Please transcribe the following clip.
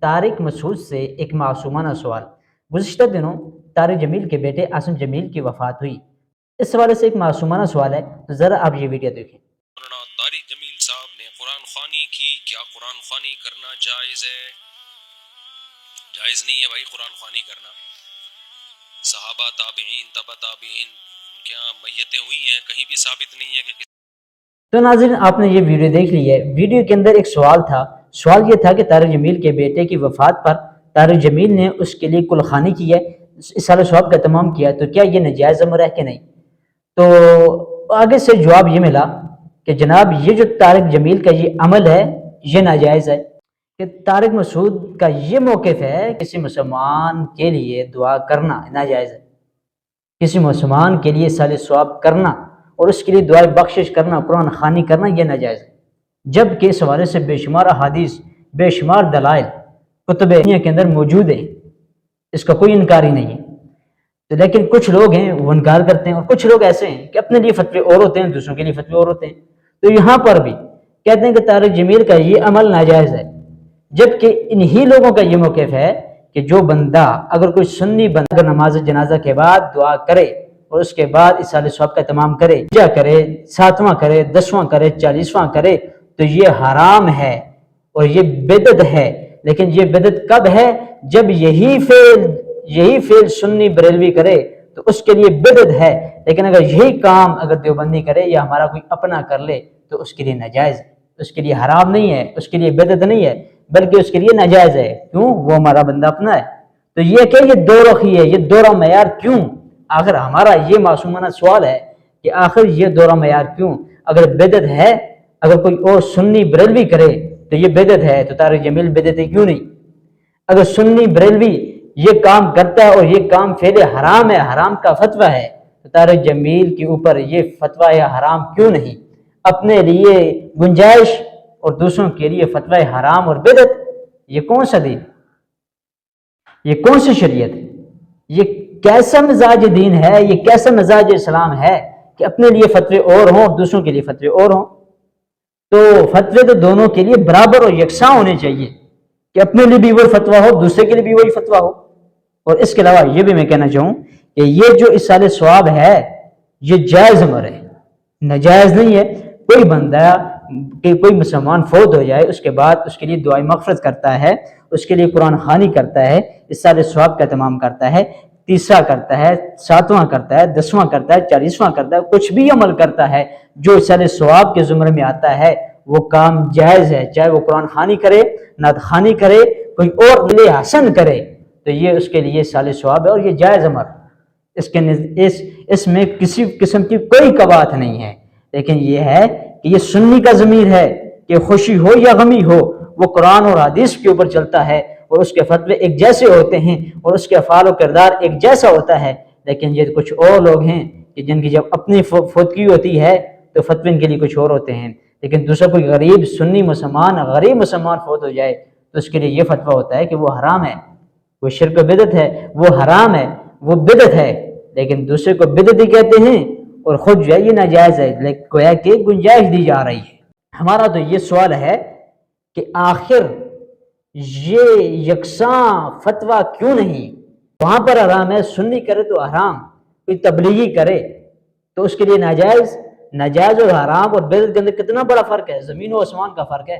طارق مسعود سے ایک معصومانہ سوال۔ گزشتہ دنوں طارق جمیل کے بیٹے عاصم جمیل کی وفات ہوئی۔ اس حوالے سے ایک معصومانہ سوال ہے، تو ذرا آپ یہ ویڈیو دیکھیں۔ مولانا طارق جمیل صاحب نے قرآن خوانی کی، کیا قرآن خوانی کرنا جائز ہے؟ جائز نہیں ہے بھائی قرآن خوانی کرنا۔ صحابہ، تابعین، تبع تابعین کیا میتیں ہوئی ہیں؟ کہیں بھی ثابت نہیں ہے کہ تو ناظرین، آپ نے یہ ویڈیو دیکھ لی ہے۔ ویڈیو کے اندر ایک سوال تھا۔ سوال یہ تھا کہ طارق جمیل کے بیٹے کی وفات پر طارق جمیل نے اس کے لیے کل خوانی کی ہے، اصالہ ثواب کا اہتمام کیا، تو کیا یہ ناجائز امر ہے کہ نہیں؟ تو آگے سے جواب یہ ملا کہ جناب یہ جو طارق جمیل کا یہ عمل ہے یہ ناجائز ہے، کہ طارق مسعود کا یہ موقف ہے کسی مسلمان کے لیے دعا کرنا ناجائز ہے، کسی مسلمان کے لیے اصالہ ثواب کرنا اور اس کے لیے دعائے بخشش کرنا، قرآن خوانی کرنا یہ ناجائز ہے، جبکہ اس حوالے سے بے شمار احادیث، بے شمار دلائل کتب دنیا کے اندر موجود ہیں، اس کا کوئی انکار ہی نہیں ہے۔ تو لیکن کچھ لوگ ہیں وہ انکار کرتے ہیں، اور کچھ لوگ ایسے ہیں کہ اپنے لیے فتوے اور ہوتے ہیں، دوسروں کے لیے فتوے اور ہوتے ہیں۔ تو یہاں پر بھی کہتے ہیں کہ طارق جمیل کا یہ عمل ناجائز ہے، جبکہ انہی لوگوں کا یہ موقف ہے کہ جو بندہ اگر کوئی سنی بندہ اگر نماز جنازہ کے بعد دعا کرے اور اس کے بعد اصالہ ثواب کا اہتمام کرے، جا کرے، 7واں کرے، 10واں کرے، 40واں کرے، تو یہ حرام ہے اور یہ بدعت ہے۔ لیکن یہ بدعت کب ہے؟ جب یہی فعل سنی بریلوی کرے تو اس کے لیے بدعت ہے، لیکن اگر یہی کام اگر دیوبندی کرے یا ہمارا کوئی اپنا کر لے تو اس کے لیے ناجائز ہے، اس کے لیے حرام نہیں ہے، اس کے لیے بدعت نہیں ہے، بلکہ اس کے لیے ناجائز ہے۔ کیوں؟ وہ ہمارا بندہ اپنا ہے۔ تو یہ کہ یہ دو رخی ہے، یہ دورہ معیار کیوں؟ آخر ہمارا یہ معصومانہ سوال ہے کہ آخر یہ دورہ معیار کیوں؟ اگر بدعت ہے، اگر کوئی اور سنی بریلوی کرے تو یہ بدعت ہے، تو طارق جمیل بدعت ہے کیوں نہیں؟ اگر سنی بریلوی یہ کام کرتا ہے اور یہ کام فعل حرام ہے، حرام کا فتویٰ ہے، تو طارق جمیل کے اوپر یہ فتویٰ حرام کیوں نہیں؟ اپنے لیے گنجائش اور دوسروں کے لیے فتویٰ حرام اور بدعت، یہ کون سا دین؟ یہ کون سی شریعت ہے؟ یہ کیسا مزاج دین ہے؟ یہ کیسا مزاج اسلام ہے کہ اپنے لیے فتوے اور ہوں اور دوسروں کے لیے فتوے اور ہوں؟ تو فتوے تو دونوں کے لیے برابر اور یکساں ہونے چاہیے، کہ اپنے لیے بھی وہی فتویٰ ہو، دوسرے کے لیے بھی وہی فتویٰ ہو۔ اور اس کے علاوہ یہ بھی میں کہنا چاہوں کہ یہ جو اصالہ ثواب ہے یہ جائز امر ہے، ناجائز نہیں ہے۔ کوئی بندہ کہ کوئی مسلمان فوت ہو جائے، اس کے بعد اس کے لیے دعائے مغفرت کرتا ہے، اس کے لیے قرآن خوانی کرتا ہے، اصالہ ثواب کا اہتمام کرتا ہے، تیسرا کرتا ہے، 7واں کرتا ہے، 10واں کرتا ہے، 40واں کرتا ہے، کچھ بھی عمل کرتا ہے جو اصالہ ثواب کے زمرے میں آتا ہے، وہ کام جائز ہے، چاہے وہ قرآن خوانی کرے، نعت خوانی کرے، کوئی اور عمل حسن کرے، تو یہ اس کے لیے اصالہ ثواب ہے اور یہ جائز امر۔ اس میں کسی قسم کی کوئی قباحت نہیں ہے، لیکن یہ ہے کہ یہ سنی کا ضمیر ہے کہ خوشی ہو یا غمی ہو وہ قرآن اور حدیث کے اوپر چلتا ہے، اور اس کے فتوے ایک جیسے ہوتے ہیں اور اس کے افعال و کردار ایک جیسا ہوتا ہے۔ لیکن یہ کچھ اور لوگ ہیں کہ جن کی جب اپنی فوتگی ہوتی ہے تو فتوے ان کے لیے کچھ اور ہوتے ہیں، لیکن دوسرا کوئی غریب سنی مسلمان غریب مسلمان فوت ہو جائے تو اس کے لیے یہ فتویٰ ہوتا ہے کہ وہ حرام ہے، وہ شرک و بدعت ہے، وہ حرام ہے، وہ بدعت ہے، لیکن دوسرے کو بدعت ہی کہتے ہیں اور خود جو ہے یہ ناجائز ہے، لیکن گویا کہ گنجائش دی جا رہی ہے۔ ہمارا تو یہ سوال ہے کہ آخر یہ یکساں فتویٰ کیوں نہیں؟ وہاں پر حرام ہے، سنی کرے تو حرام، کوئی تبلیغی کرے تو اس کے لیے ناجائز۔ ناجائز اور حرام اور بدعت کے اندر کتنا بڑا فرق ہے، زمین و آسمان کا فرق ہے۔